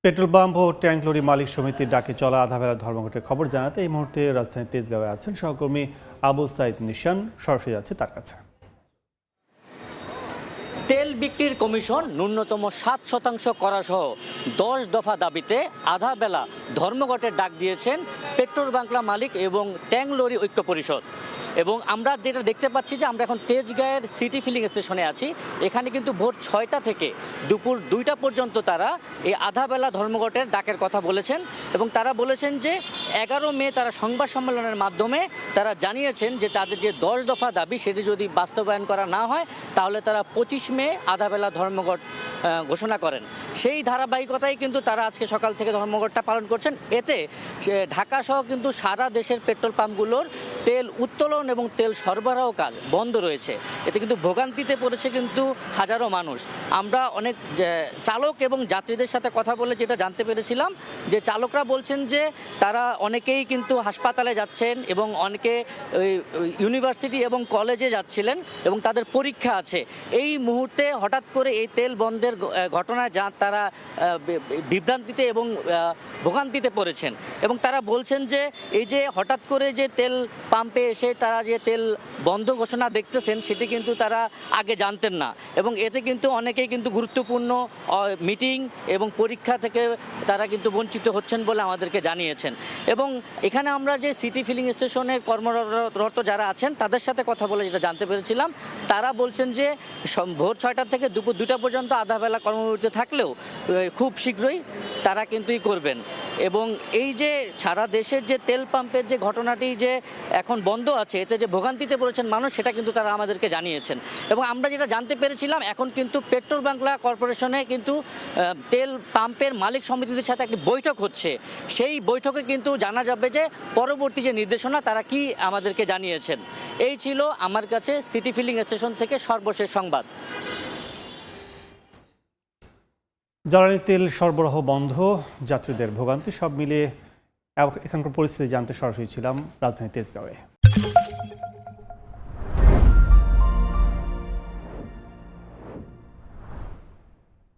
Petrol pump ও tank lorry মালিক সমিতির ডাকে চলা আধাবেলা ধর্মঘটের খবর জানাতে এই মুহূর্তে রাজধানীর তেজগাঁওয়ে আছেন সহকর্মী আবু সাইদ নিশান। সরাসরি যাচ্ছে তার কাছে। তেল বিক্রির কমিশন ন্যূনতম 7% করা সহ 10 দফা দাবিতে আধা বেলা ধর্মঘটের ডাক দিয়েছেন পেট্রোল বাংলা মালিক এবং ট্যাঙ্ক লরি ঐক্য পরিষদ। এবং আমরা যেটা দেখতে পাচ্ছি যে আমরা এখন তেজগাঁয়ের সিটি ফিলিং স্টেশনে আছি। এখানে কিন্তু ভোর 6টা থেকে দুপুর 2টা পর্যন্ত তারা এই আধাবেলা ধর্মঘটের ডাকের কথা বলেছেন এবং তারা বলেছেন যে 11 মে তারা সংবাদ সম্মেলনের মাধ্যমে তারা জানিয়েছেন যে তাদের যে 10 দফা দাবি সেটি যদি বাস্তবায়ন করা না হয় তাহলে তারা 25 মে আধাবেলা ধর্মঘট ঘোষণা করেন। সেই ধারাবাহিকতায় কিন্তু তারা আজকে সকাল থেকে ধর্মঘটটা পালন করছেন। এতে ঢাকা সহ কিন্তু সারা দেশের পেট্রোল পাম্পগুলোর তেল উত্তোলন এবং তেল সরবরাহ কাজ বন্ধ রয়েছে। এতে কিন্তু ভোগান্তিতে পড়েছে কিন্তু হাজারো মানুষ। আমরা অনেক চালক এবং যাত্রীদের সাথে কথা বলে যেটা জানতে পেরেছিলাম যে চালকরা বলছেন যে তারা অনেকেই কিন্তু হাসপাতালে যাচ্ছেন এবং অনেকে ইউনিভার্সিটি এবং কলেজে যাচ্ছিলেন এবং তাদের পরীক্ষা আছে। এই মুহূর্তে হঠাৎ করে এই তেল বন্ধের ঘটনায় যা তারা বিভ্রান্তিতে এবং ভোগান্তিতে পড়েছেন এবং তারা বলছেন যে এই যে হঠাৎ করে যে তেল পাম্পে এসে তারা যে তেল বন্ধ ঘোষণা দেখতেছেন সেটি কিন্তু তারা আগে জানতেন না এবং এতে কিন্তু অনেকেই কিন্তু গুরুত্বপূর্ণ মিটিং এবং পরীক্ষা থেকে তারা কিন্তু বঞ্চিত হচ্ছেন বলে আমাদেরকে জানিয়েছেন। এবং এখানে আমরা যে সিটি ফিলিং স্টেশনের কর্মরত যারা আছেন তাদের সাথে কথা বলে যেটা জানতে পেরেছিলাম তারা বলছেন যে ভোর 6টা থেকে দুপুর 2টা পর্যন্ত আধাবেলা কর্মবিরতি থাকলেও খুব শীঘ্রই তারা কিন্তুই করবেন। এবং এই যে সারা দেশের যে তেল পাম্পের যে ঘটনাটি যে এখন বন্ধ আছে এতে যে ভোগান্তিতে পড়েছেন মানুষ সেটা কিন্তু তারা আমাদেরকে জানিয়েছেন। এবং আমরা যেটা জানতে পেরেছিলাম এখন কিন্তু পেট্রোল বাংলা কর্পোরেশনে কিন্তু তেল পাম্পের মালিক সমিতিদের সাথে একটি বৈঠক হচ্ছে। সেই বৈঠকে কিন্তু জানা যাবে যে পরবর্তী যে নির্দেশনা তারা কি আমাদেরকে জানিয়েছেন। এই ছিল আমার কাছে সিটি ফিলিং স্টেশন থেকে সর্বশেষ সংবাদ। জ্বালানি তেল সরবরাহ বন্ধ, যাত্রীদের ভোগান্তি, সব মিলিয়ে এখানকার পরিস্থিতি জানতে সরাসরি ছিলাম রাজধানী তেজগাঁওয়ে।